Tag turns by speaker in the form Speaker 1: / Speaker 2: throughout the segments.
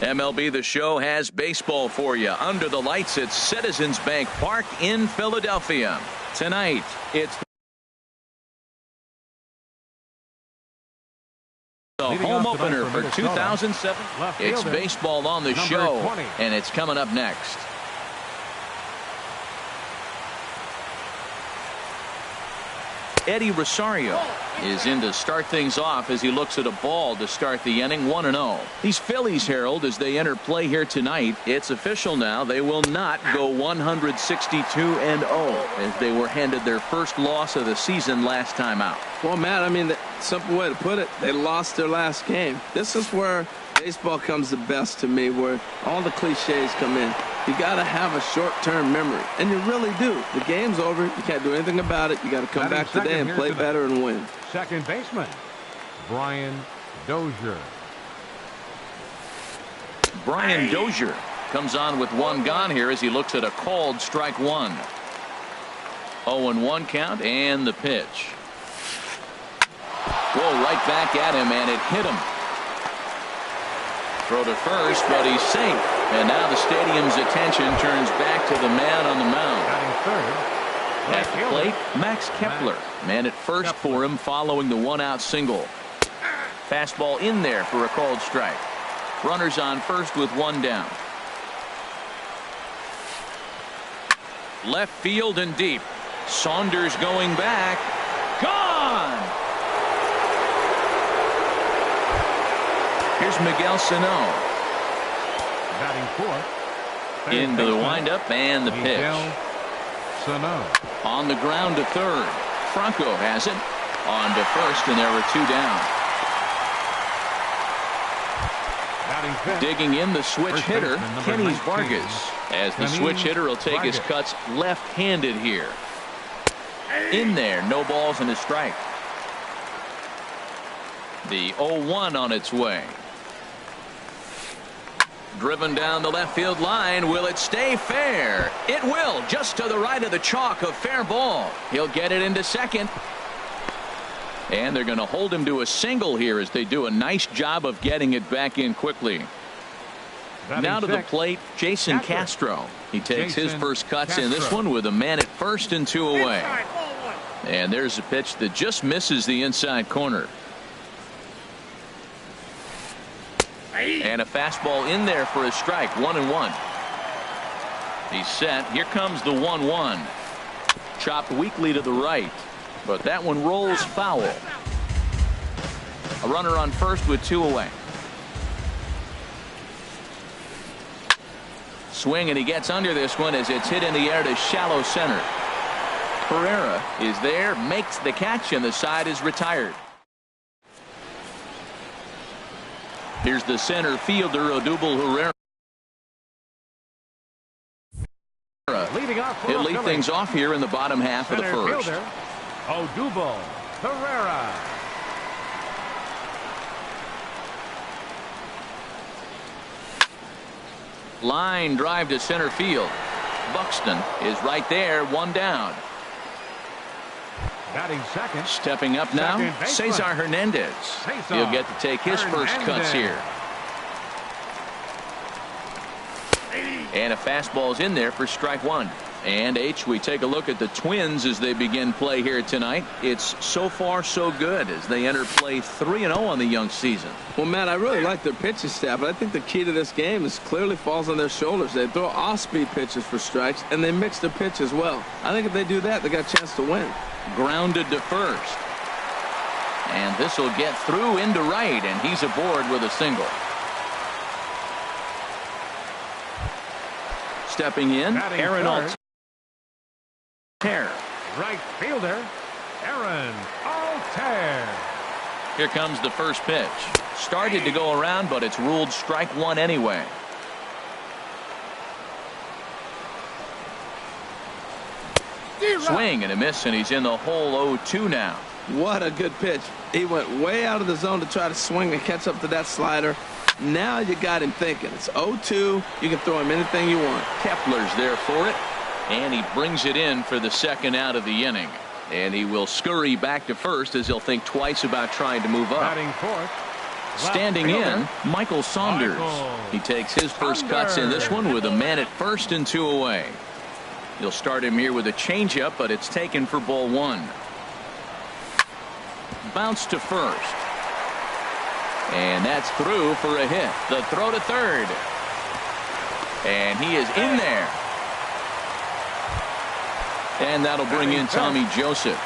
Speaker 1: MLB The Show has baseball for you under the lights at Citizens Bank Park in Philadelphia. Tonight, it's the home opener for 2007. It's baseball on the show, and it's coming up next. Eddie Rosario is in to start things off as he looks at a ball to start the inning. 1-0. These Phillies, Harold, as they enter play here tonight, it's official now. They will not go 162-0 as they were handed their first loss of the season last time out.
Speaker 2: Well, Matt, I mean, the simple way to put it, they lost their last game. This is where baseball comes the best to me, where all the cliches come in. You got to have a short-term memory, and you really do. The game's over. You can't do anything about it. You got to come back today and play better and win.
Speaker 3: Second baseman, Brian Dozier.
Speaker 1: Brian Dozier comes on with one gone here as he looks at a called strike one. 0-1 count and the pitch. Whoa, right back at him, and it hit him. Throw to first, but he's safe. And now the stadium's attention turns back to the man on the mound. At the plate, Max Kepler. Man at first for him following the one-out single. Fastball in there for a called strike. Runners on first with one down. Left field and deep. Saunders going back. Gone! Here's Miguel Sano.
Speaker 3: Batting fourth.
Speaker 1: Into the windup and the pitch. On the ground to third. Franco has it. On to first, and there were two down. Digging in the switch hitter, Kenny Vargas. As the switch hitter will take his cuts left-handed here. In there, no balls and a strike. The 0-1 on its way. Driven down the left field line. Will it stay fair? It will, just to the right of the chalk, a fair ball. He'll get it into second. And they're going to hold him to a single here as they do a nice job of getting it back in quickly. Now to the plate, Jason Castro. He takes his first cuts in this one with a man at first and two away. And there's a pitch that just misses the inside corner. And a fastball in there for a strike. 1-1. He's set. Here comes the 1-1. Chopped weakly to the right, but that one rolls foul. A runner on first with two away. Swing, and he gets under this one as it's hit in the air to shallow center. Herrera is there, makes the catch, and the side is retired. Here's the center fielder, Odubel Herrera. He'll lead things off here in the bottom half of the first.
Speaker 3: Odubel Herrera.
Speaker 1: Line drive to center field. Buxton is right there, one down.
Speaker 3: Batting second.
Speaker 1: Stepping up now, Cesar Hernandez. He'll get to take his first cuts here. And a fastball's in there for strike one. And we take a look at the Twins as they begin play here tonight. It's so far so good as they enter play 3-0 on the young season.
Speaker 2: Well, Matt, I really like their pitching staff, but I think the key to this game is clearly falls on their shoulders. They throw off-speed pitches for strikes, and they mix the pitch as well. I think if they do that, they got a chance to win.
Speaker 1: Grounded to first. And this will get through into right, and he's aboard with a single. Stepping in, Aaron Altair.
Speaker 3: Right fielder, Aaron Altair.
Speaker 1: Here comes the first pitch. Started to go around, but it's ruled strike one anyway. Swing and a miss, and he's in the hole 0-2 now.
Speaker 2: What a good pitch. He went way out of the zone to try to swing and catch up to that slider. Now you got him thinking. It's 0-2. You can throw him anything you want.
Speaker 1: Kepler's there for it, and he brings it in for the second out of the inning. And he will scurry back to first as he'll think twice about trying to move up.
Speaker 3: Batting fourth,
Speaker 1: Standing in, Michael Saunders. He takes his first cuts in this one with a man at first and 2 away. He'll start him here with a changeup, but it's taken for ball 1. Bounce to first. And that's through for a hit. The throw to third. And he is in there. And that'll bring in Tommy Joseph,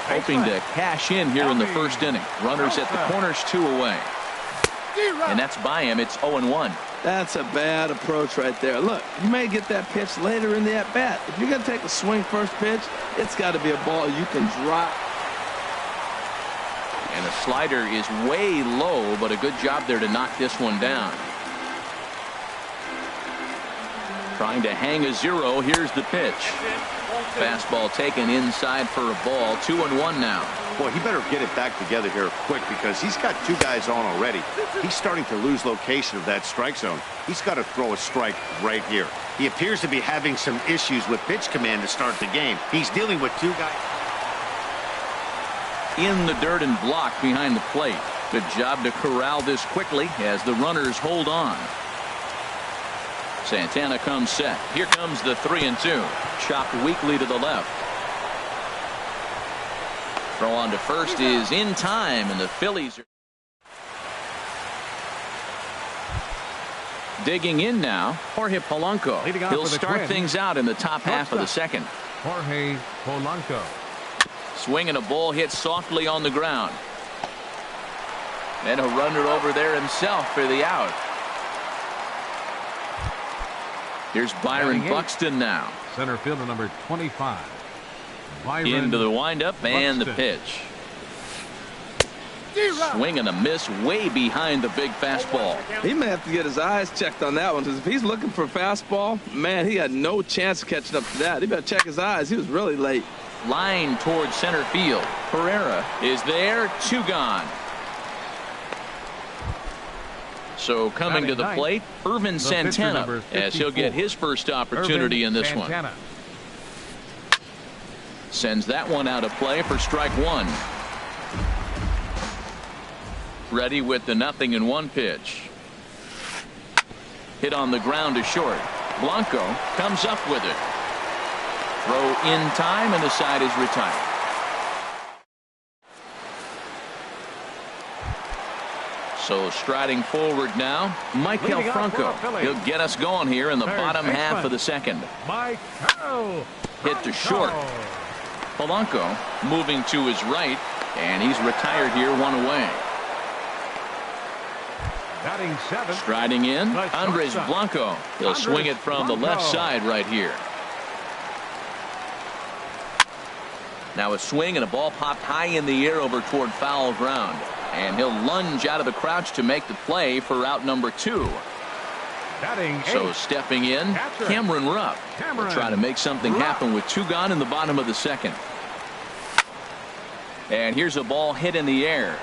Speaker 1: hoping to cash in here in the first inning. Runners at the corners, 2 away. And that's by him. It's 0-1.
Speaker 2: That's a bad approach right there. Look, you may get that pitch later in the at-bat. If you're going to take a swing first pitch, it's got to be a ball you can drop.
Speaker 1: And the slider is way low, but a good job there to knock this one down. Trying to hang a 0. Here's the pitch. Fastball taken inside for a ball. 2-1 now.
Speaker 4: Boy, he better get it back together here quick because he's got 2 guys on already. He's starting to lose location of that strike zone. He's got to throw a strike right here. He appears to be having some issues with pitch command to start the game. He's dealing with 2 guys
Speaker 1: in the dirt and blocked behind the plate. Good job to corral this quickly as the runners hold on. Santana comes set. Here comes the 3-2. Chopped weakly to the left. Throw on to first is in time, and the Phillies are digging in now. Jorge Polanco. He'll start things out in the top half of the second.
Speaker 3: Jorge Polanco.
Speaker 1: Swinging a ball hit softly on the ground. And a runner over there himself for the out. Here's Byron Buxton now.
Speaker 3: Center fielder number 25. Byron
Speaker 1: into the windup and the pitch. Swing and a miss way behind the big fastball.
Speaker 2: He may have to get his eyes checked on that one because if he's looking for a fastball, man, he had no chance of catching up to that. He better check his eyes. He was really late.
Speaker 1: Line towards center field. Pereira is there. 2 gone. So coming to the plate, Irvin Santana, as he'll get his first opportunity in this one. Sends that one out of play for strike 1. Ready with the 0-1 pitch. Hit on the ground to short. Blanco comes up with it. Throw in time, and the side is retired. So striding forward now, Michael Franco. He'll get us going here in the bottom half of the second. Hit to short. Polanco moving to his right, and he's retired here, 1 away. Striding in, Andres Blanco. He'll swing it from the left side right here. Now a swing and a ball popped high in the air over toward foul ground. And he'll lunge out of the crouch to make the play for out number 2. So stepping in, Cameron Rupp will try to make something happen with 2 gone in the bottom of the second. And here's a ball hit in the air.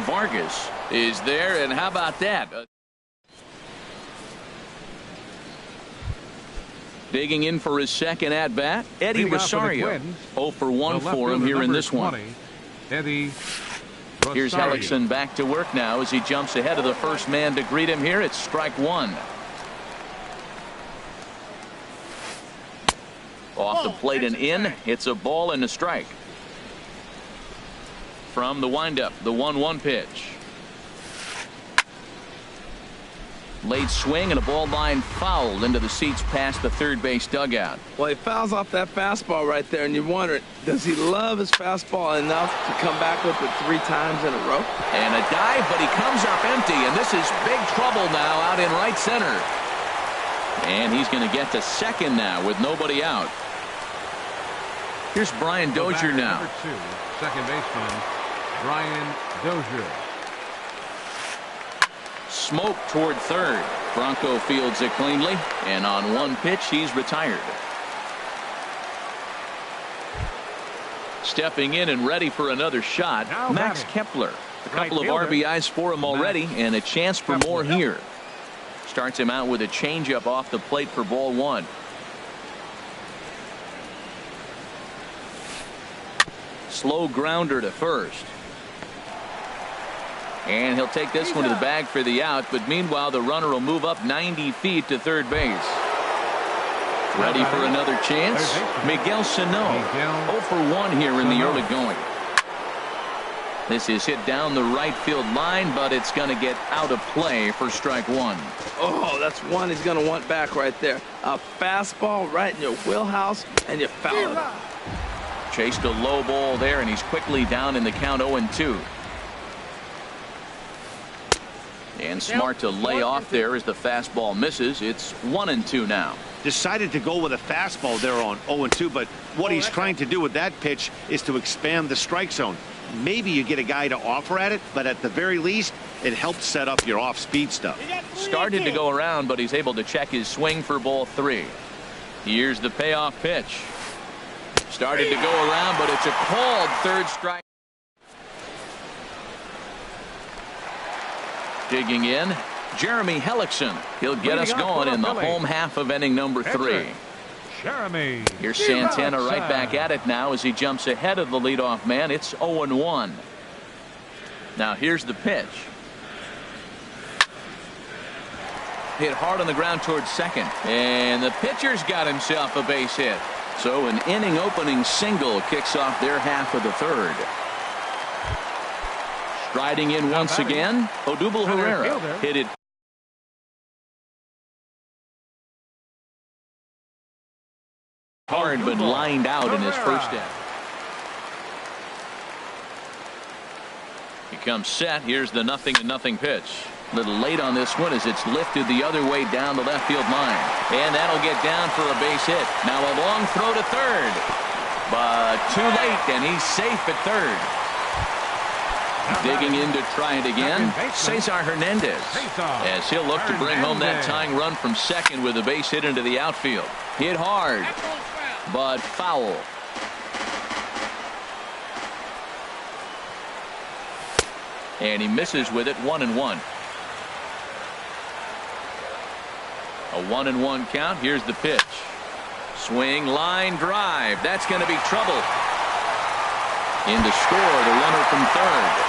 Speaker 1: Vargas is there, and how about that? Digging in for his second at bat, Eddie Rosario. 0 for 1 for him here in this one.
Speaker 3: Eddie
Speaker 1: Here's Hellickson back to work now as he jumps ahead of the first man to greet him here. It's strike 1. Off the plate and in. It's a ball and a strike. From the windup, the 1-1 pitch. Late swing and a ball line foul into the seats past the third base dugout.
Speaker 2: Well, he fouls off that fastball right there, and you wonder, does he love his fastball enough to come back with it 3 times in a row?
Speaker 1: And a dive, but he comes up empty, and this is big trouble now out in right center. And he's going to get to second now with nobody out. Here's Brian Dozier now.
Speaker 3: Number 2, second baseman Brian Dozier.
Speaker 1: Smoke toward third. Bronco fields it cleanly, and on 1 pitch he's retired. Stepping in and ready for another shot, Max Kepler. A couple of RBIs for him already, and a chance for more here. Starts him out with a changeup off the plate for ball 1. Slow grounder to first. And he'll take this one to the bag for the out, but meanwhile the runner will move up 90 feet to third base. Ready for another chance? Miguel Sano, 0 for 1 here in the early going. This is hit down the right field line, but it's going to get out of play for strike one.
Speaker 2: Oh, that's one he's going to want back right there. A fastball right in your wheelhouse, and you foul it.
Speaker 1: Chased a low ball there, and he's quickly down in the count 0-2. And smart to lay off there as the fastball misses. It's 1-2 now.
Speaker 4: Decided to go with a fastball there on 0-2, but what he's trying to do with that pitch is to expand the strike zone. Maybe you get a guy to offer at it, but at the very least, it helps set up your off-speed stuff.
Speaker 1: Started to go around, but he's able to check his swing for ball 3. Here's the payoff pitch. Started to go around, but it's a called third strike. Digging in, Jeremy Hellickson. He'll get us going in the home half of inning number 3.
Speaker 3: Jeremy.
Speaker 1: Here's Santana right back at it now as he jumps ahead of the leadoff man. It's 0-1. Now here's the pitch. Hit hard on the ground towards second, and the pitcher's got himself a base hit. So an inning opening single kicks off their half of the third. Striding in once again, Odubel Herrera hit it hard, but lined out in his first inning. He comes set. Here's the 0-0 pitch. A little late on this one as it's lifted the other way down the left field line. And that'll get down for a base hit. Now a long throw to third. But too late, and he's safe at third. Digging in to try it again, Cesar Hernandez, as he'll look to bring home that tying run from second with a base hit into the outfield. Hit hard, but foul. And he misses with it. 1-1. A 1-1 count. Here's the pitch. Swing, line drive. That's going to be trouble. In to score the runner from third.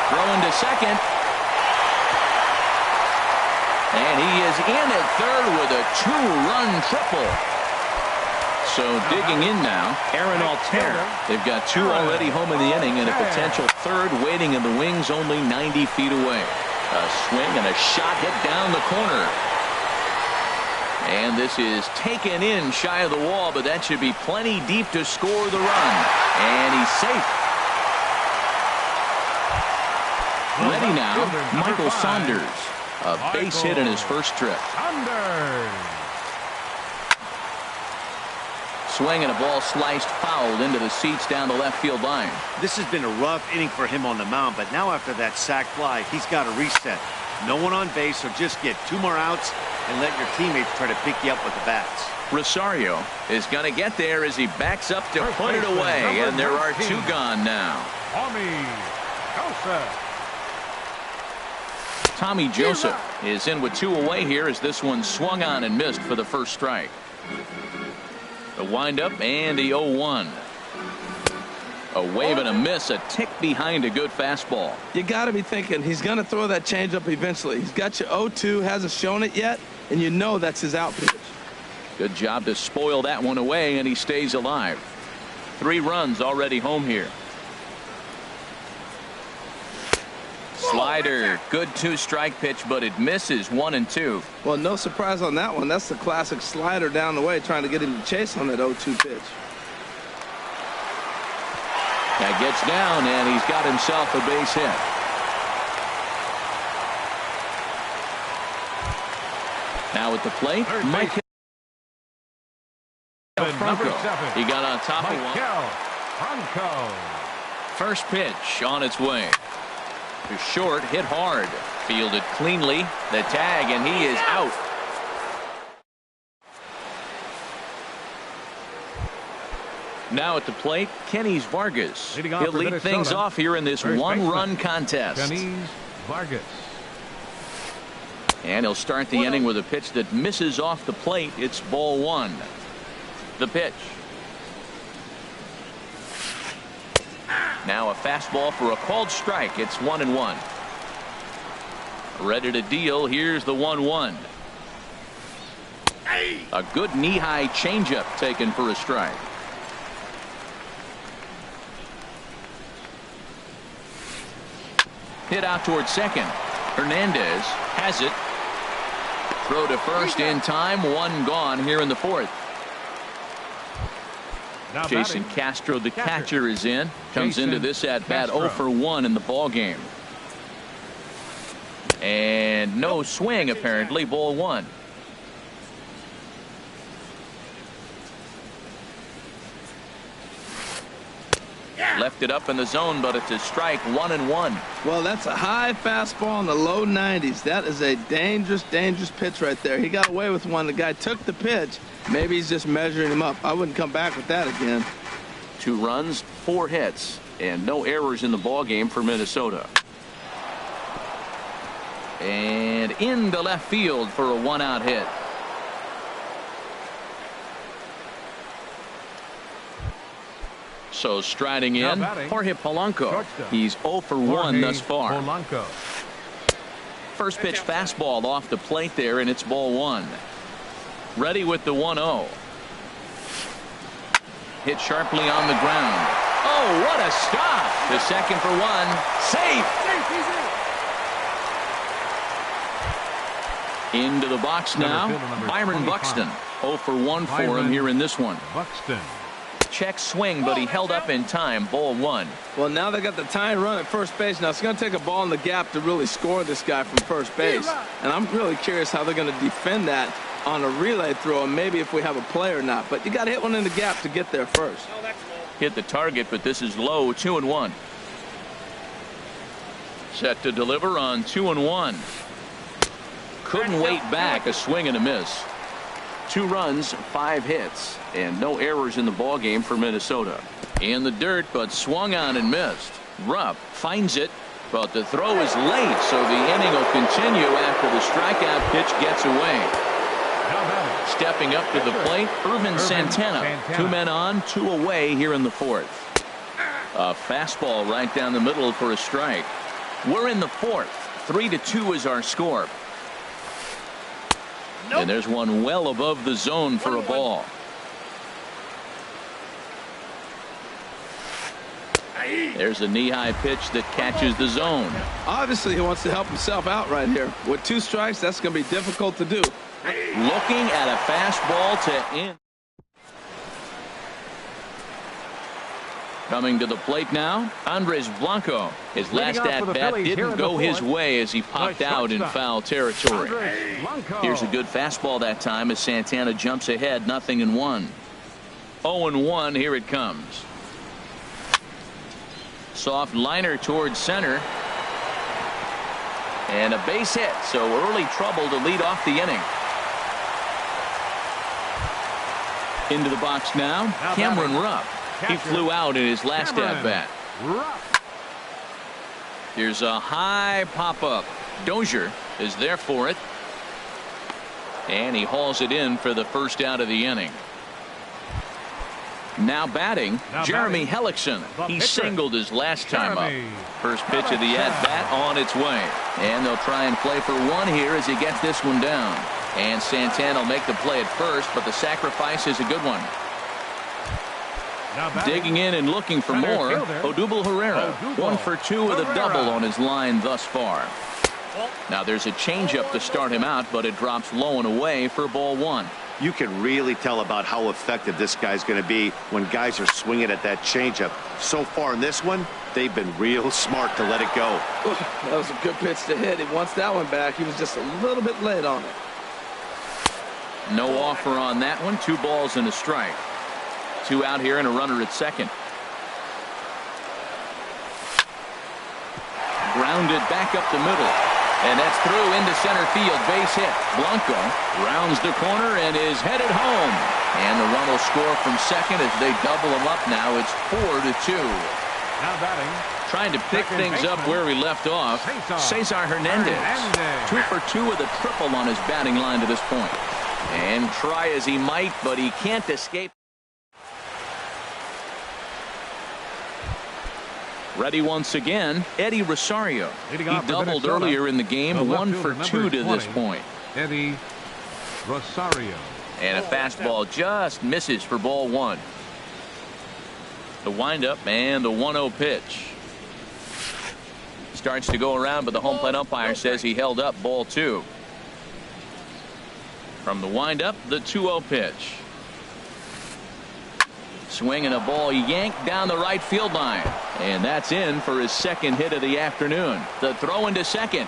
Speaker 1: Throwing to second. And he is in at third with a 2-run triple. So digging in now, Aaron Altherr. They've got 2 already home in the inning and a potential third waiting in the wings only 90 feet away. A swing and a shot hit down the corner. And this is taken in shy of the wall, but that should be plenty deep to score the run. And he's safe. Ready now, Michael Saunders. A base hit in his first trip. Swing and a ball sliced fouled into the seats down the left field line.
Speaker 4: This has been a rough inning for him on the mound, but now after that sac fly, he's got to reset. No one on base, so just get 2 more outs and let your teammates try to pick you up with the bats. Rosario
Speaker 1: is going to get there as he backs up to put it away, and there are 2 gone now. Tommy Joseph is in with 2 away here as this one swung on and missed for the first strike. The windup and the 0-1. A wave and a miss, a tick behind a good fastball.
Speaker 2: You got to be thinking he's going to throw that changeup eventually. He's got you 0-2, hasn't shown it yet, and you know that's his out pitch.
Speaker 1: Good job to spoil that one away, and he stays alive. 3 runs already home here. Slider, good 2-strike pitch, but it misses. 1-2.
Speaker 2: Well, no surprise on that one. That's the classic slider down the way, trying to get him to chase on that 0-2 pitch.
Speaker 1: That gets down, and he's got himself a base hit. Now at the plate, Mike Franco. He got on top of one. First pitch on its way. To short, hit hard. Fielded cleanly. The tag, and he is out. Now at the plate, Kenys Vargas. He'll lead things off here in this 1-run contest.
Speaker 3: Kenys Vargas.
Speaker 1: And he'll start the inning with a pitch that misses off the plate. It's ball 1. The pitch. Now a fastball for a called strike. It's 1-1. Ready to deal. Here's the 1-1. A good knee-high changeup taken for a strike. Hit out towards second. Hernandez has it. Throw to first in time. One gone here in the fourth.
Speaker 3: Now
Speaker 1: Jason
Speaker 3: batting.
Speaker 1: Castro, the catcher, is in. Comes
Speaker 3: Jason
Speaker 1: into this at bat
Speaker 3: Castro.
Speaker 1: 0 for 1 in the ball game. And no swing apparently. Ball 1. Left it up in the zone, but it's a strike. 1-1.
Speaker 2: Well, that's a high fastball in the low 90s. That is a dangerous, dangerous pitch right there. He got away with one. The guy took the pitch. Maybe he's just measuring him up. I wouldn't come back with that again.
Speaker 1: 2 runs, 4 hits, and no errors in the ball game for Minnesota. And into left field for a 1-out hit. So striding
Speaker 3: Now
Speaker 1: in,
Speaker 3: batting.
Speaker 1: Jorge Polanco.
Speaker 3: Shortstop.
Speaker 1: He's 0 for 1
Speaker 3: Jorge
Speaker 1: thus far.
Speaker 3: Polanco.
Speaker 1: First pitch fastball off the plate there, and it's ball 1. Ready with the 1-0. Hit sharply on the ground. Oh, what a stop! To second for 1. Safe! Into the box now.
Speaker 3: Center fielder number
Speaker 1: Byron
Speaker 3: 25.
Speaker 1: Buxton. 0 for 1 for him
Speaker 3: Byron
Speaker 1: here in this one.
Speaker 3: Buxton.
Speaker 1: Check swing, but he held up in time. Ball 1.
Speaker 2: Well, now they got the tying run at first base. Now it's going to take a ball in the gap to really score this guy from first base. And I'm really curious how they're going to defend that on a relay throw, and maybe if we have a play or not. But you got to hit one in the gap to get there first.
Speaker 1: Hit the target, but this is low. 2-1. Set to deliver on 2-1. Couldn't wait back. A swing and a miss. 2 runs, 5 hits, and no errors in the ball game for Minnesota. In the dirt, but swung on and missed. Rupp finds it, but the throw is late, so the inning will continue after the strikeout pitch gets away.
Speaker 3: Now batting.
Speaker 1: Stepping up to the plate, Irvin Santana.
Speaker 3: Santana.
Speaker 1: 2 men on, 2 away here in the fourth. A fastball right down the middle for a strike. We're in the fourth. 3-2 is our score. And there's one well above the zone for a ball. There's a knee-high pitch that catches the zone.
Speaker 2: Obviously, he wants to help himself out right here. With 2 strikes, that's going to be difficult to do.
Speaker 1: Looking at a fastball to end. Coming to the plate now, Andres Blanco. His last
Speaker 3: Leading off for the
Speaker 1: at-bat
Speaker 3: Phillies here
Speaker 1: didn't
Speaker 3: in the
Speaker 1: go his
Speaker 3: fourth.
Speaker 1: way as he popped out in foul territory.
Speaker 3: Andres Blanco.
Speaker 1: Here's a good fastball that time as Santana jumps ahead, 0-1. 0-1, here it comes. Soft liner towards center. And a base hit, so early trouble to lead off the inning. Into the box now, Cameron Rupp. He flew out in his last at-bat. Here's a high pop-up. Dozier is there for it. And he hauls it in for the first out of the inning. Now batting, Jeremy Hellickson. He singled his last time up. First pitch of the at-bat on its way. And they'll try and play for 1 here as he gets this one down. And Santana will make the play at first, but the sacrifice is a good one. Digging in and looking for more, Odubel Herrera. 1 for 2 with a double on his line thus far. Now there's a changeup to start him out, but it drops low and away for ball 1.
Speaker 4: You can really tell about how effective this guy's going to be when guys are swinging at that changeup. So far in this one, they've been real smart to let it go.
Speaker 2: That was a good pitch to hit. He wants that one back. He was just a little bit late on it.
Speaker 1: No offer on that one. 2 balls and a strike. 2 out here and a runner at second. Grounded back up the middle. And that's through into center field. Base hit. Blanco rounds the corner and is headed home. And the run will score from second as they double him up now. It's 4-2.
Speaker 3: Now batting.
Speaker 1: Trying to pick things up where we left off. Cesar Hernandez. 2 for 2 with a triple on his batting line to this point. And try as he might, but he can't escape. Ready once again, Eddie Rosario. He
Speaker 3: Leading off for
Speaker 1: doubled
Speaker 3: Minnesota,
Speaker 1: earlier in the game,
Speaker 3: the left
Speaker 1: 1 for
Speaker 3: fielder,
Speaker 1: 2
Speaker 3: number
Speaker 1: to this
Speaker 3: 20,
Speaker 1: point.
Speaker 3: Eddie Rosario.
Speaker 1: And a fastball just misses for ball 1. The windup and the 1-0 pitch. Starts to go around, but the home plate umpire says he held up ball 2. From the windup, the 2-0 pitch. Swinging a ball yanked down the right field line. And that's in for his second hit of the afternoon. The throw into second.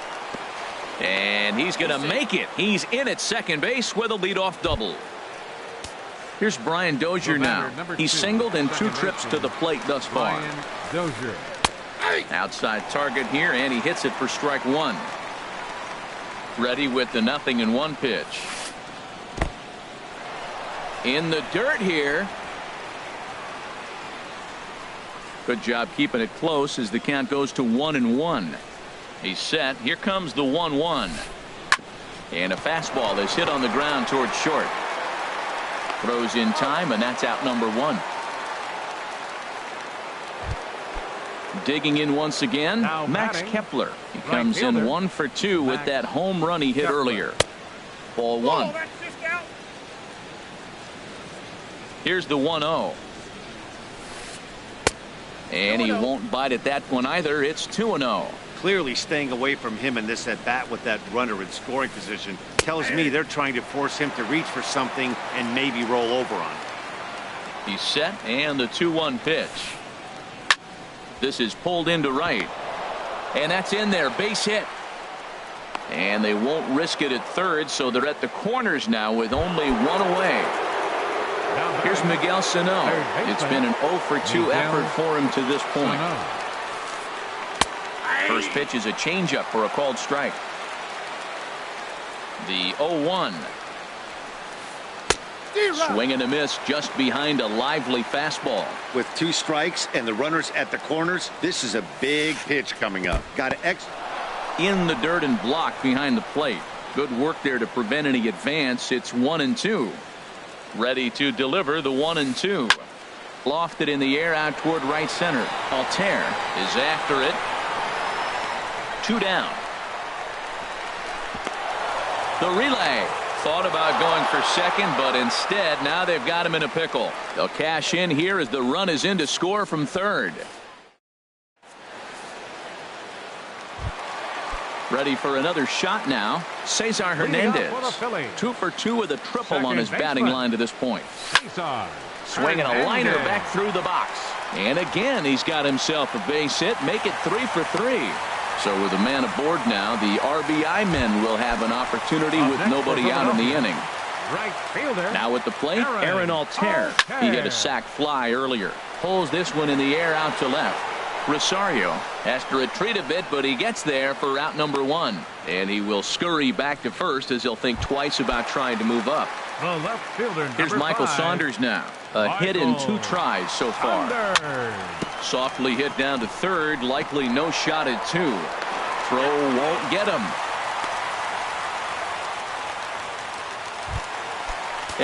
Speaker 1: And he's going to make it. He's in at second base with a leadoff double. Here's Brian Dozier now. He's singled in 2 trips to the plate thus far.
Speaker 3: Brian Dozier.
Speaker 1: Outside target here, and he hits it for strike 1. Ready with the 0-1 pitch. In the dirt here. Good job keeping it close as the count goes to 1-1. He's set. Here comes the 1-1. And a fastball is hit on the ground towards short. Throws in time, and that's out number 1. Digging in once again,
Speaker 3: Now
Speaker 1: Max
Speaker 3: batting,
Speaker 1: Kepler. He
Speaker 3: right
Speaker 1: comes
Speaker 3: fielder,
Speaker 1: in 1 for 2 with
Speaker 3: Max
Speaker 1: that home run he hit
Speaker 3: Kepler.
Speaker 1: earlier. Ball 1. Here's the 1-0. And he won't bite at that one either. It's 2-0.
Speaker 4: Clearly staying away from him in this at bat with that runner in scoring position tells me they're trying to force him to reach for something and maybe roll over on it.
Speaker 1: He's set, and the 2-1 pitch. This is pulled into right. And that's in there. Base hit. And they won't risk it at third, so they're at the corners now with only 1 away. Here's Miguel Sano. It's been an 0 for 2 effort for him to this point. First pitch is a changeup for a called strike. The 0-1. Swing and a miss just behind a lively fastball.
Speaker 4: With 2 strikes and the runners at the corners, this is a big pitch coming up. Got to
Speaker 1: in the dirt and blocked behind the plate. Good work there to prevent any advance. It's 1-2. Ready to deliver the 1-2. Lofted in the air out toward right center. Altair is after it. 2 down. The relay. Thought about going for second, but instead now they've got him in a pickle. They'll cash in here as the run is in to score from third. Ready for another shot now. Cesar Hernandez. 2 for 2 with a triple on his batting line to this point. Swinging a liner back through the box. And again, he's got himself a base hit. Make it 3 for 3. So with a man aboard now, the RBI men will have an opportunity with nobody out in the inning.
Speaker 3: Right fielder.
Speaker 1: Now at the plate, Aaron Altair. He hit a sac fly earlier. Pulls this one in the air out to left. Rosario has to retreat a bit, but he gets there for out number 1. And he will scurry back to first as he'll think twice about trying to move up.
Speaker 3: The left fielder.
Speaker 1: Here's Michael Saunders now. A hit in 2 tries so far. Softly hit down to third. Likely no shot at 2. Throw won't get him.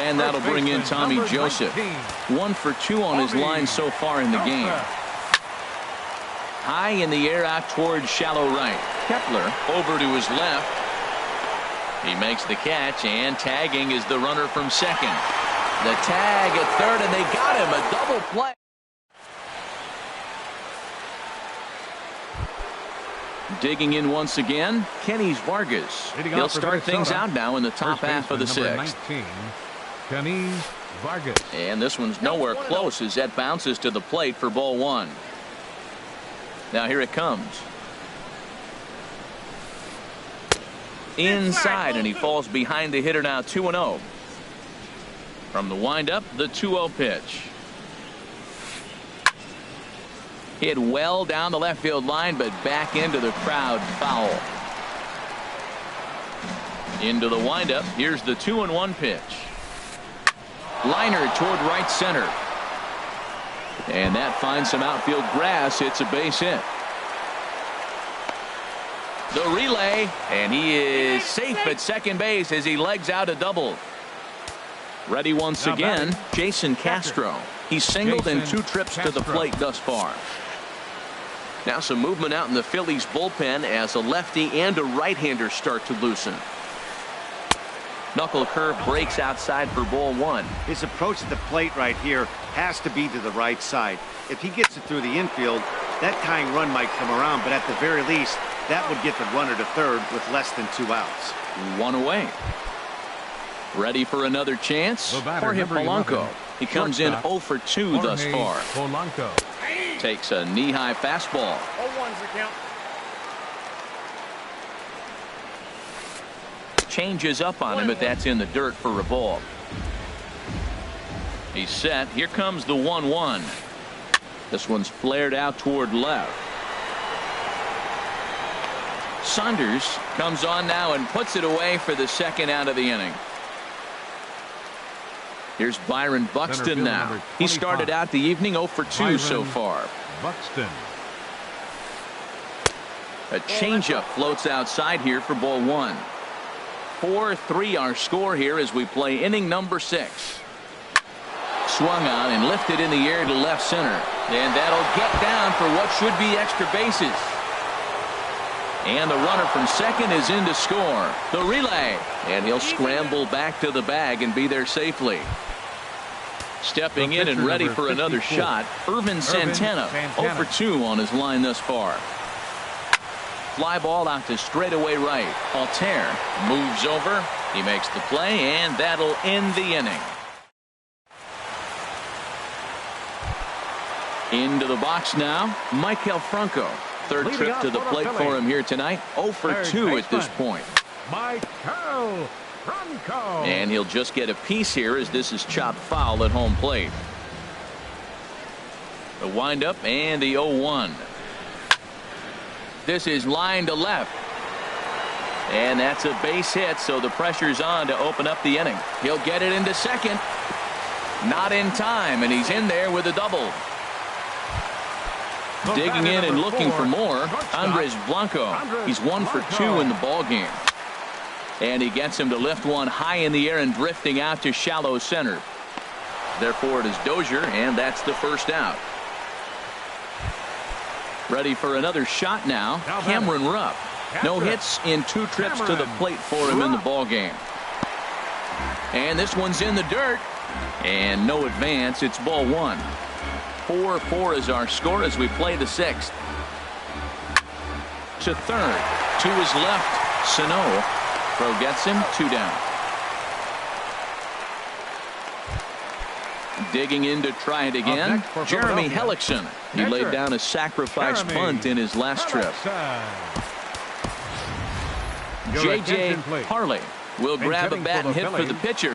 Speaker 1: And that'll bring in Tommy Joseph. 1 for 2 on his line so far in the game. High in the air out towards shallow right. Kepler over to his left. He makes the catch, and tagging is the runner from second. The tag at third, and they got him. A double play. Digging in once again, Kenny's Vargas. He'll start things out now in the top half of the 6th.
Speaker 3: Kenny's Vargas.
Speaker 1: And this one's nowhere close as that bounces to the plate for ball 1. Now here it comes. Inside, and he falls behind the hitter now. 2-0. From the windup, the 2-0 pitch. Hit well down the left field line, but back into the crowd. Foul. Into the windup. Here's the 2-1 pitch. Liner toward right center. And that finds some outfield grass. It's a base hit. The relay, and he is safe at second base as he legs out a double. Ready once again, Jason Castro. He's singled in 2 trips to the plate thus far. Now some movement out in the Phillies bullpen as a lefty and a right-hander start to loosen. Knuckle curve breaks outside for ball one.
Speaker 4: His approach at the plate right here has to be to the right side. If he gets it through the infield, that tying run might come around, but at the very least, that would get the runner to third with less than 2 outs.
Speaker 1: One away. Ready for another chance? Jorge Polanco. He comes in 0 for 2 thus far.
Speaker 3: Polanco
Speaker 1: takes a knee-high fastball.
Speaker 5: 0-1's the count.
Speaker 1: Changes up on him, but that's in the dirt for a ball. He's set. Here comes the 1-1. This one's flared out toward left. Saunders comes on now and puts it away for the second out of the inning. Here's Byron Buxton now. He started out the evening 0 for 2 so far.
Speaker 3: Buxton.
Speaker 1: A changeup floats outside here for ball one. 4-3 our score here as we play inning number 6. Swung on and lifted in the air to left center. And that'll get down for what should be extra bases. And the runner from second is in to score. The relay. And he'll scramble back to the bag and be there safely. Stepping in and ready for another shot, Irvin Santana. 0 for 2 on his line thus far. Fly ball out to straightaway right. Altair moves over. He makes the play, and that'll end the inning. Into the box now, Michael Franco. Third trip to the plate for him here tonight. 0 for 2 at this point.
Speaker 3: Michael Franco.
Speaker 1: And he'll just get a piece here as this is chopped foul at home plate. The windup and the 0-1. This is line to left. And that's a base hit, so the pressure's on to open up the inning. He'll get it into second. Not in time, and he's in there with a double. Digging in and looking for more, Andres Blanco. He's 1 for 2 in the ball game. And he gets him to lift one high in the air and drifting out to shallow center. Therefore it is Dozier, and that's the first out. Ready for another shot now, Cameron Rupp. No hits in 2 trips to the plate for him in the ball game. And this one's in the dirt. And no advance. It's ball one. 4-4 is our score as we play the 6th. To third. To his left. Sano. Throw gets him. 2 down. Digging in to try it again. Jeremy Hellickson. He laid down a sacrifice bunt in his last trip. J.J. Harley will grab a bat and hit for the pitcher.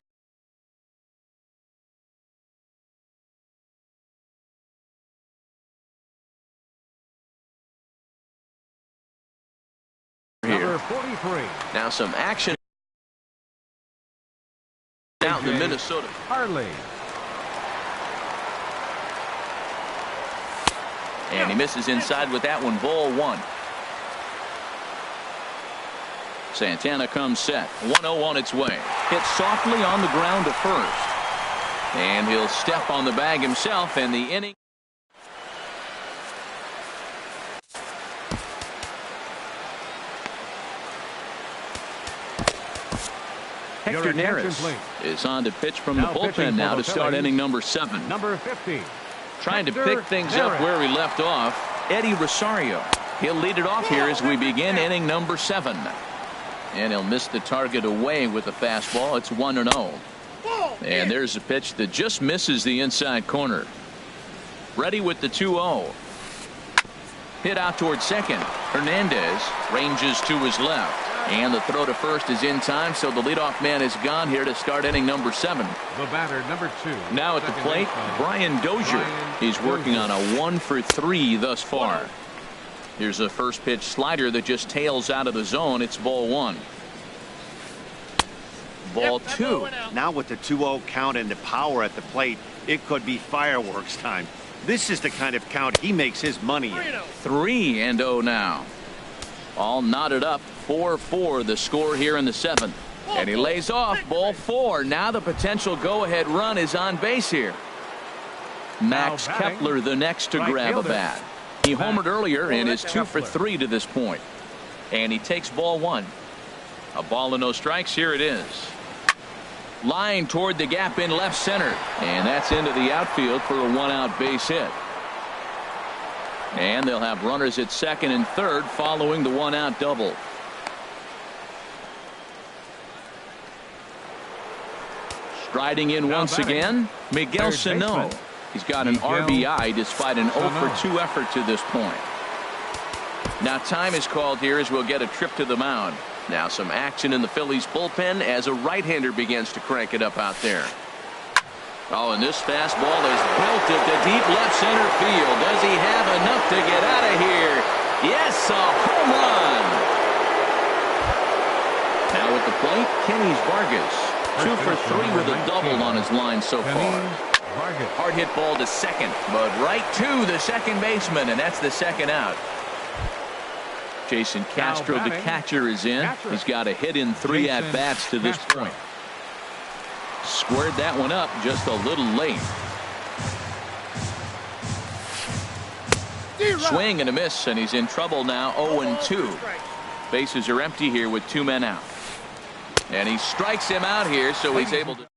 Speaker 3: Number 43.
Speaker 1: Now some action out in Minnesota.
Speaker 3: Harley.
Speaker 1: And he misses inside with that one. Ball one. Santana comes set. 1-0 on its way. Hit softly on the ground to first. And he'll step on the bag himself, and the inning. Hector Neris is on to pitch from the bullpen now to start inning number 7.
Speaker 3: Number 50.
Speaker 1: Trying to pick things up where he left off, Eddie Rosario. He'll lead it off here as we begin inning number 7. And he'll miss the target away with the fastball. It's 1-0. And there's a pitch that just misses the inside corner. Ready with the 2-0. Hit out towards second. Hernandez ranges to his left. And the throw to first is in time, so the leadoff man is gone here to start inning number 7.
Speaker 3: The batter, number 2.
Speaker 1: Now at the plate, Brian Dozier. He's working on a 1 for 3 thus far. Here's a first pitch slider that just tails out of the zone. It's ball 1. Ball 2.
Speaker 4: Now with the 2-0 count and the power at the plate, it could be fireworks time. This is the kind of count he makes his money in.
Speaker 1: 3-0 now. All knotted up. 4-4 the score here in the 7th. And he lays off. Ball 4. Now the potential go-ahead run is on base here. Max Kepler the next to grab a bat. He homered earlier and is 2 for 3 to this point. And he takes ball 1. A ball and no strikes. Here it is. Line toward the gap in left center. And that's into the outfield for a 1-out base hit. And they'll have runners at second and third following the 1-out double. Striding in once again, Miguel Sano. He's got an RBI despite an 0 for 2 effort to this point. Now time is called here as we'll get a trip to the mound. Now some action in the Phillies bullpen as a right-hander begins to crank it up out there. Oh, and this fastball is belted to deep left center field. Does he have enough to get out of here? Yes, a home run. Now at the plate, Kenny Vargas. 2 for 3 with a double on his line so far. Hard hit ball to second, but right to the second baseman, and that's the second out. Jason Castro, the catcher, is in. He's got a hit in 3 at-bats to this point. Squared that one up just a little late. Swing and a miss, and he's in trouble now. 0-2. Bases are empty here with 2 men out. And he strikes him out here, so he's able to.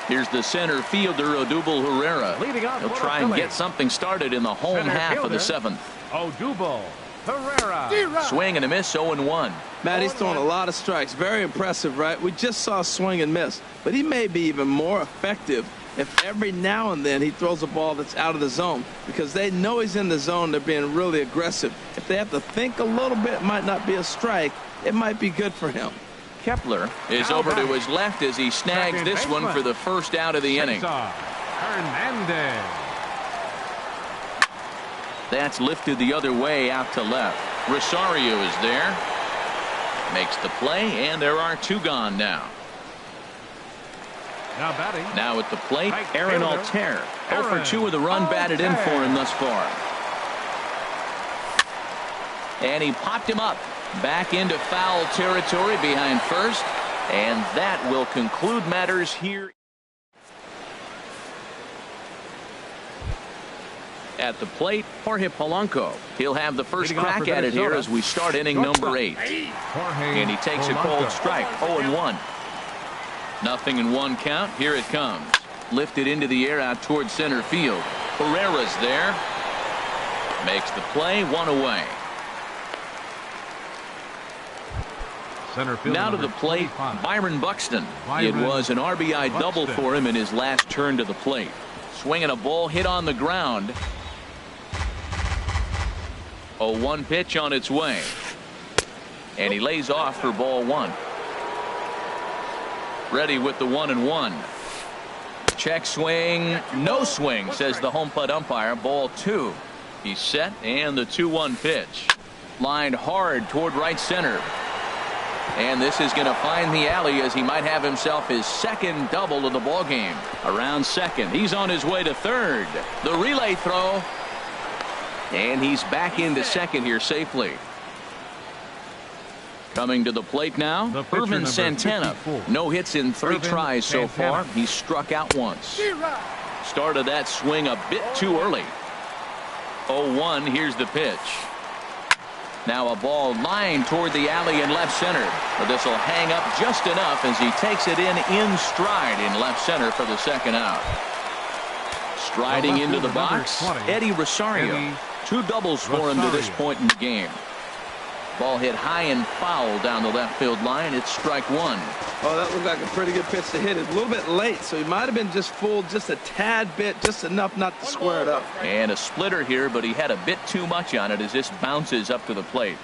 Speaker 1: Here's the center fielder, Odubel Herrera. He'll try and get something started in the home half of the 7th.
Speaker 3: Odubel Herrera.
Speaker 1: Swing and a miss, 0-1.
Speaker 2: Matt, he's throwing a lot of strikes. Very impressive, right? We just saw a swing and miss. But he may be even more effective if every now and then he throws a ball that's out of the zone. Because they know he's in the zone. They're being really aggressive. If they have to think a little bit, it might not be a strike. It might be good for him.
Speaker 1: Kepler is over to his left as he snags this one for the first out of the inning.
Speaker 3: Hernandez.
Speaker 1: That's lifted the other way out to left. Rosario is there. Makes the play, and there are 2 gone now.
Speaker 3: Now batting.
Speaker 1: Now at the plate, Aaron Altair. 0 for 2 with a run batted in for him thus far. And he popped him up. Back into foul territory behind first. And that will conclude matters here. At the plate, Jorge Polanco. He'll have the first crack at it here as we start inning number 8. And he takes a cold strike. 0-1. Nothing in 1 count. Here it comes. Lifted into the air out towards center field. Herrera's there. Makes the play. 1 away. Now to the plate, Byron Buxton. It was an RBI double for him in his last turn to the plate. Swinging a ball hit on the ground. 0-1 pitch on its way. And he lays off for ball 1. Ready with the 1-1. Check swing. No swing, says the home plate umpire. Ball 2. He's set, and the 2-1 pitch. Lined hard toward right center. And this is going to find the alley as he might have himself his second double of the ball game. Around second. He's on his way to third. The relay throw. And he's back into second here safely. Coming to the plate now, Irvin Santana. 54. No hits in 3 tries so far. He's struck out once. Started that swing a bit too early. 0-1. Here's the pitch. Now a ball lined toward the alley in left center. But this will hang up just enough as he takes it in stride in left center for the second out. Striding into the box, Eddie Rosario. 2 doubles for him to this point in the game. Ball hit high and foul down the left field line. It's strike 1.
Speaker 2: Oh, that looked like a pretty good pitch to hit it. A little bit late, so he might have been just fooled just a tad bit, just enough not to square it up.
Speaker 1: And a splitter here, but he had a bit too much on it as this bounces up to the plate.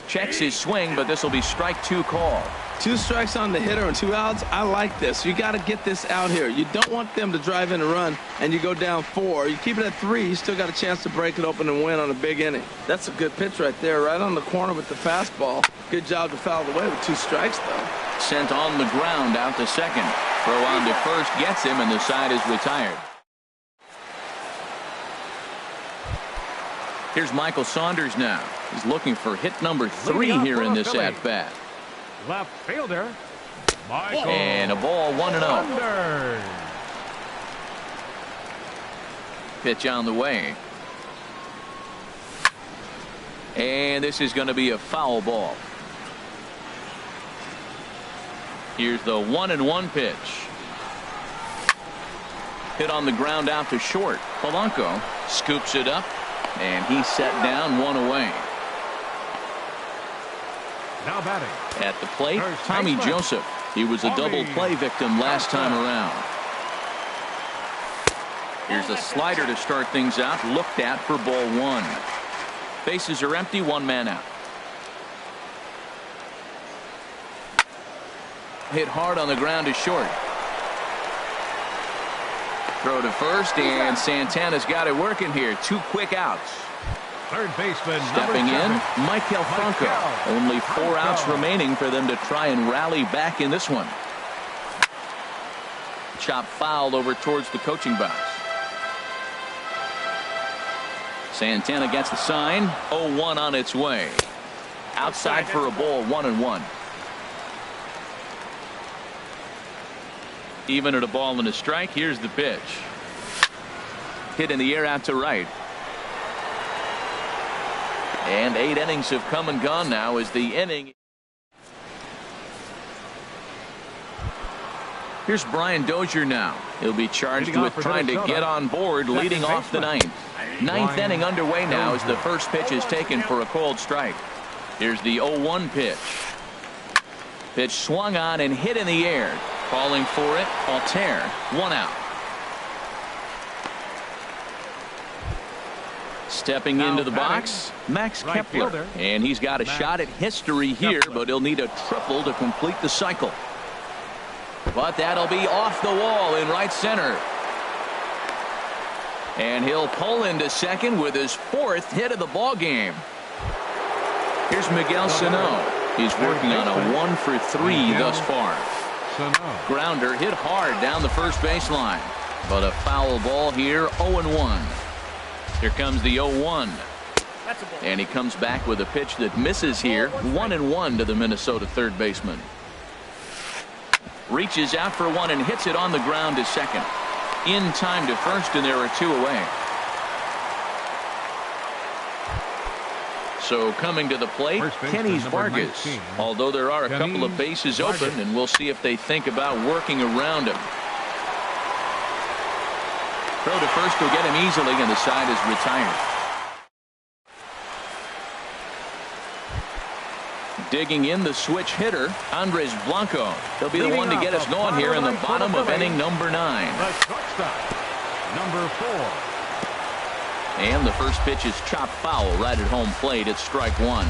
Speaker 1: Checks his swing, but this will be strike 2 call.
Speaker 2: 2 strikes on the hitter and 2 outs. I like this. You got to get this out here. You don't want them to drive in a run and you go down 4. You keep it at 3. You still got a chance to break it open and win on a big inning. That's a good pitch right there, right on the corner with the fastball. Good job to foul it away with 2 strikes, though.
Speaker 1: Sent on the ground out to second. Throw on to first gets him, and the side is retired. Here's Michael Saunders now. He's looking for hit number 3 here in this at-bat.
Speaker 3: Left fielder, Michael.
Speaker 1: And a ball 1-0. Pitch on the way. And this is going to be a foul ball. Here's the 1-1 pitch. Hit on the ground out to short. Polanco scoops it up, and he's set down, one away.
Speaker 3: Now batting.
Speaker 1: At the plate, Tommy Joseph. He was a double play victim last time around. Here's a slider to start things out, looked at for ball one. Bases are empty, one man out. Hit hard on the ground to short. Throw to first, and Santana's got it working here. Two quick outs.
Speaker 3: Third baseman
Speaker 1: stepping in, Michael Franco. Only 4 outs remaining for them to try and rally back in this one. Chop fouled over towards the coaching box. Santana gets the sign. 0-1 on its way. Outside for a ball, 1-1. Even at a ball and a strike. Here's the pitch. Hit in the air out to right. And 8 innings have come and gone now as the inning. Here's Brian Dozier now. He'll be charged with trying to get on board, leading off the ninth. Ninth inning underway now as the first pitch is taken for a cold strike. Here's the 0-1 pitch. Pitch swung on and hit in the air. Calling for it, Altair. 1 out. Stepping into the box, Max Kepler. And he's got a shot at history here, but he'll need a triple to complete the cycle. But that'll be off the wall in right center. And he'll pull into second with his 4th hit of the ball game. Here's Miguel Sano. He's working on a 1 for 3 thus far. Grounder hit hard down the first baseline, but a foul ball here. 0-1. Here comes the 0-1, and he comes back with a pitch that misses here. 1-1 to the Minnesota third baseman. Reaches out for one and hits it on the ground to second. In time to first, and there are 2 away. So coming to the plate, Kenny's Vargas. Although there are a couple of bases open, and we'll see if they think about working around him. Throw to first will get him easily, and the side is retired. Digging in the switch hitter, Andres Blanco. He'll be the one to get us going here in the bottom of inning number 9.
Speaker 3: Number 4.
Speaker 1: And the first pitch is chopped foul right at home plate. It's strike 1.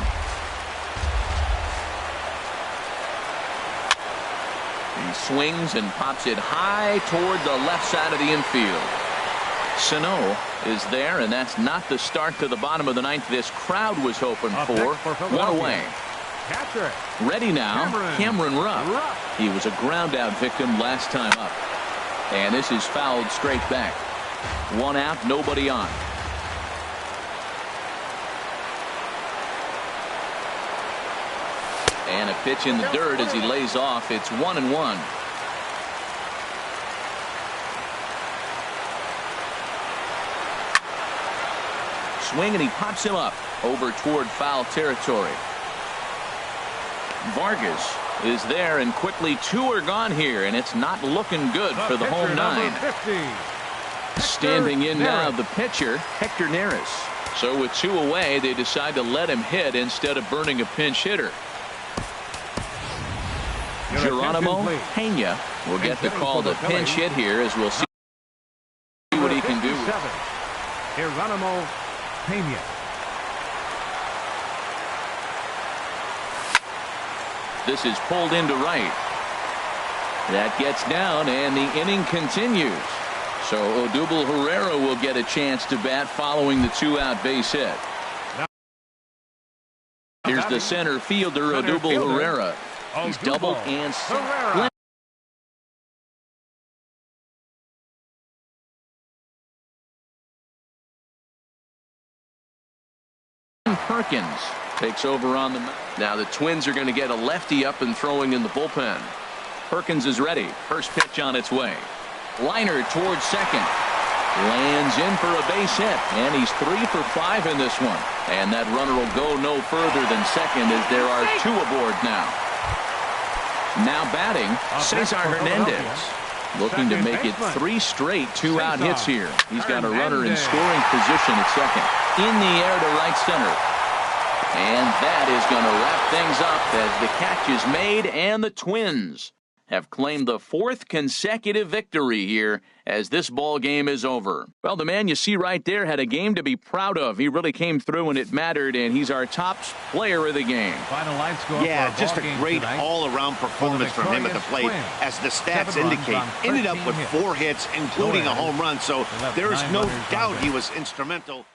Speaker 1: He swings and pops it high toward the left side of the infield. Sano is there, and that's not the start to the bottom of the 9th this crowd was hoping for. 1 away. Ready now, Cameron Rupp. He was a ground out victim last time up. And this is fouled straight back. 1 out, nobody on. And a pitch in the dirt as he lays off. It's 1-1. Swing, and he pops him up over toward foul territory. Vargas is there, and quickly 2 are gone here, and it's not looking good for the home 9. Standing in now, the pitcher, Hector Neris. So with 2 away, they decide to let him hit instead of burning a pinch hitter. Geronimo Pena will get the call to pinch hit here, as we'll see what he can do.
Speaker 3: Geronimo Pena.
Speaker 1: This is pulled into right. That gets down, and the inning continues. So Odubel Herrera will get a chance to bat following the 2-out base hit. Here's the center fielder, Odubel Herrera. He's doubled and split. Perkins takes over on the mound. Now the Twins are going to get a lefty up and throwing in the bullpen. Perkins is ready. First pitch on its way. Liner towards second. Lands in for a base hit, and he's 3 for 5 in this one. And that runner will go no further than second as there are 2 aboard now. Now batting, Cesar Hernandez. Looking to make it 3 straight 2-out hits here. He's got a runner in scoring position at second. In the air to right center. And that is going to wrap things up as the catch is made, and the Twins have claimed the 4th consecutive victory here as this ball game is over. Well, the man you see right there had a game to be proud of. He really came through when it mattered, and he's our top player of the game.
Speaker 3: Final line score
Speaker 4: Yeah,
Speaker 3: for
Speaker 4: just a
Speaker 3: ball
Speaker 4: great
Speaker 3: game
Speaker 4: all-around performance from him at the plate.
Speaker 3: Twins.
Speaker 4: As the stats
Speaker 3: 7 runs
Speaker 4: indicate,
Speaker 3: on
Speaker 4: ended up
Speaker 3: 13
Speaker 4: with
Speaker 3: hits.
Speaker 4: 4 hits, including a home run. So
Speaker 3: left
Speaker 4: there is
Speaker 3: 9
Speaker 4: no
Speaker 3: runners on
Speaker 4: doubt he
Speaker 3: base.
Speaker 4: was instrumental.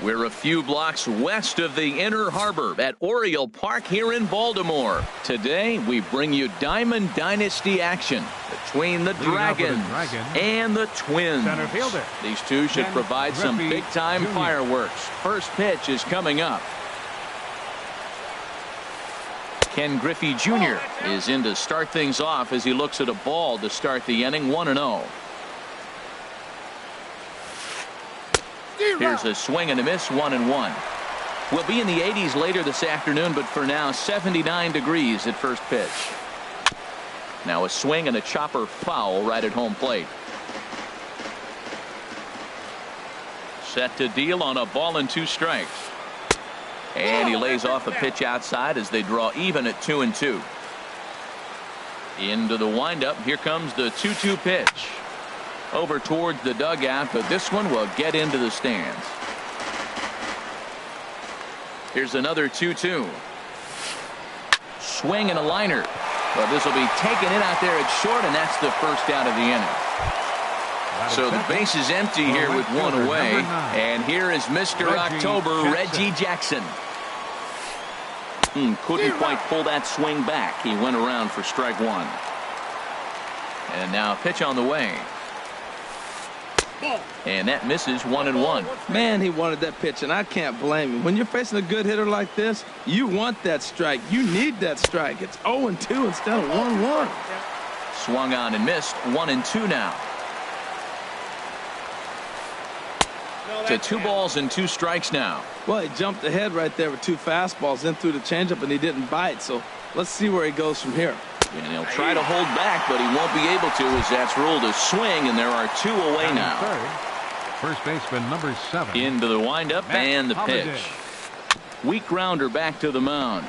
Speaker 1: We're a few blocks west of the Inner Harbor at Oriole Park here in Baltimore. Today, we bring you Diamond Dynasty action between the Dragons and the Twins.
Speaker 3: Center fielder.
Speaker 1: These two should provide some big-time fireworks. First pitch is coming up. Ken Griffey Jr. is in to start things off as he looks at a ball to start the inning, 1-0. Here's a swing and a miss, 1-1. We'll be in the 80s later this afternoon, but for now, 79 degrees at first pitch. Now a swing and a chopper foul right at home plate. Set to deal on a ball and 2 strikes. And he lays off a pitch outside as they draw even at 2-2. Into the windup. Here comes the 2-2 pitch. Over towards the dugout, but this one will get into the stands. Here's another 2-2. Swing and a liner. But this will be taken in out there at short, and that's the first out of the inning. So the base is empty here with one away. And here is Mr. October, Reggie Jackson. Couldn't quite pull that swing back. He went around for strike 1. And now a pitch on the way. And that misses, 1-1.
Speaker 2: Man, he wanted that pitch, and I can't blame him. When you're facing a good hitter like this, you want that strike. You need that strike. It's 0-2 instead of 1-1.
Speaker 1: Swung on and missed, 1-2 now. To 2 balls and 2 strikes now.
Speaker 2: Well, he jumped ahead right there with 2 fastballs, then threw the changeup, and he didn't bite. So let's see where he goes from here.
Speaker 1: And he'll try to hold back, but he won't be able to as that's ruled a swing, and there are 2 away now.
Speaker 3: First baseman number 7.
Speaker 1: Into the windup and the pitch. Weak grounder back to the mound.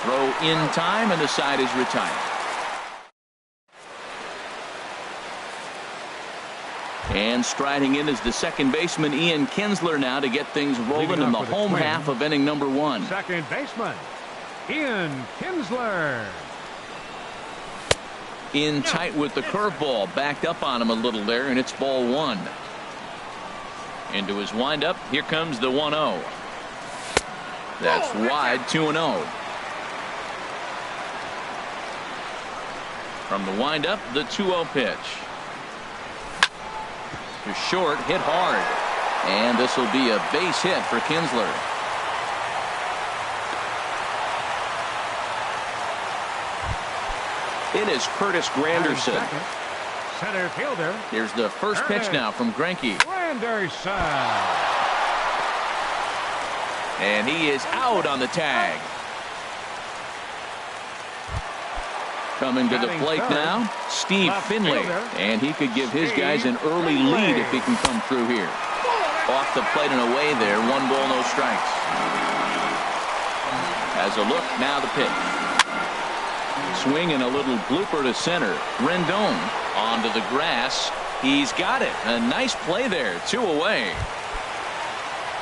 Speaker 1: Throw in time, and the side is retired. And striding in is the second baseman Ian Kinsler now to get things rolling in the home half of inning number 1.
Speaker 3: Second baseman Ian Kinsler.
Speaker 1: In tight with the curveball, backed up on him a little there, and it's ball 1. Into his windup, here comes the 1-0. That's wide, 2-0. From the windup, the 2-0 pitch. To short, hit hard. And this will be a base hit for Kinsler. It is Curtis Granderson.
Speaker 3: Center fielder.
Speaker 1: Here's the first pitch now from Greinke.
Speaker 3: Granderson.
Speaker 1: And he is out on the tag. Coming to the plate now, Steve Finley. And he could give his guys an early lead if he can come through here. Off the plate and away there. 1 ball, no strikes. As a look, now the pitch. Swing and a little blooper to center. Rendon onto the grass. He's got it. A nice play there. 2 away.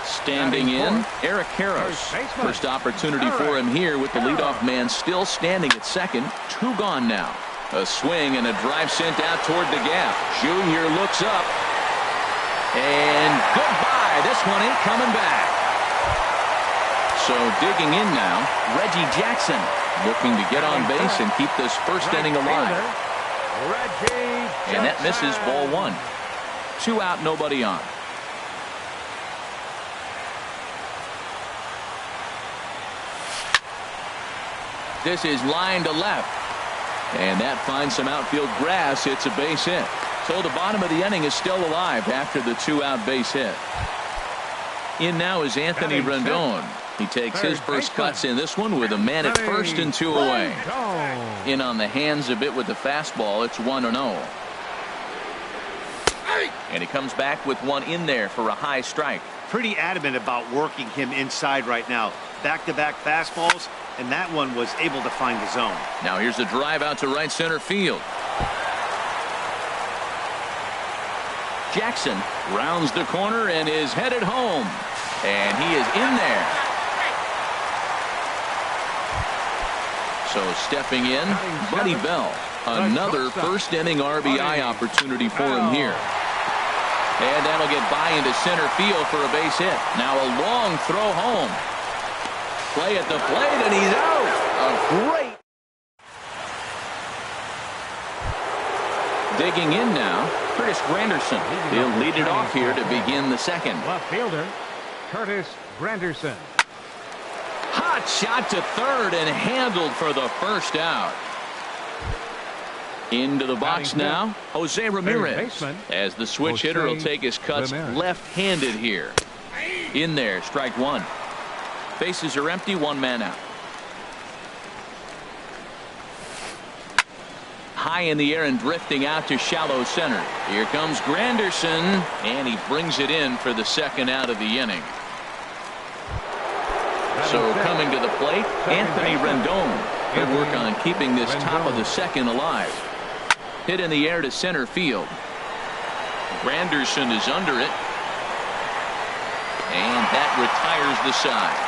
Speaker 1: Standing in, Eric Harris. First opportunity for him here with the leadoff man still standing at second. 2 gone now. A swing and a drive sent out toward the gap. Junior looks up. And goodbye. This one ain't coming back. So digging in now, Reggie Jackson looking to get on base and keep this first inning alive. And that misses, ball 1. 2 out, nobody on. This is line to left. And that finds some outfield grass. It's a base hit. So the bottom of the inning is still alive after the 2-out base hit. In now is Anthony Rendon. He takes his first cuts in this one with a man at first and 2 away. In on the hands a bit with the fastball. It's 1-0. And he comes back with one in there for a high strike.
Speaker 4: Pretty adamant about working him inside right now. Back-to-back fastballs, and that one was able to find the zone.
Speaker 1: Now here's a drive out to right center field. Jackson rounds the corner and is headed home. And he is in there. So stepping in, Buddy Bell. Another first inning RBI opportunity for him here. And that'll get by into center field for a base hit. Now a long throw home. Play at the plate, and he's out. A great. Digging in now, Curtis Granderson. He'll lead it off here to begin the second.
Speaker 3: Left fielder, Curtis Granderson.
Speaker 1: Hot shot to third and handled for the first out. Into the box now, Jose Ramirez. As the switch hitter will take his cuts left-handed here. In there, strike one. Bases are empty, one man out. High in the air and drifting out to shallow center. Here comes Granderson, and he brings it in for the second out of the inning. So coming to the plate, Anthony Rendon. Good work on keeping this top of the second alive. Hit in the air to center field. Granderson is under it. And that retires the side.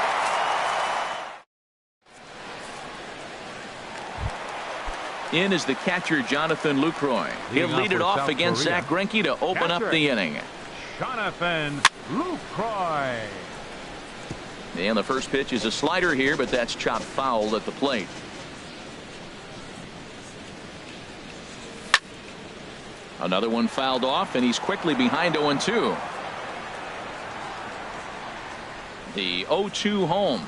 Speaker 1: In is the catcher, Jonathan Lucroy. He'll lead it off against Zach Greinke to open up the inning.
Speaker 3: Jonathan Lucroy.
Speaker 1: And the first pitch is a slider here, but that's chopped foul at the plate. Another one fouled off, and he's quickly behind 0-2. The 0-2 home.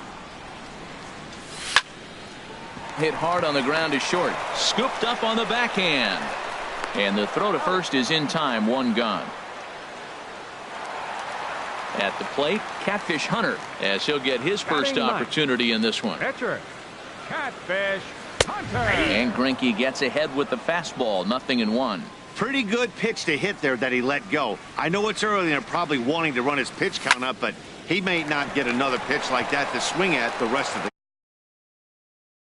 Speaker 1: Hit hard on the ground to short. Scooped up on the backhand. And the throw to first is in time, one gone. At the plate, Catfish Hunter, as he'll get his first opportunity in this one.
Speaker 3: Pitcher, Catfish Hunter.
Speaker 1: And Greinke gets ahead with the fastball, 0-1.
Speaker 4: Pretty good pitch to hit there that he let go. I know it's early and they're probably wanting to run his pitch count up, but he may not get another pitch like that to swing at the rest of the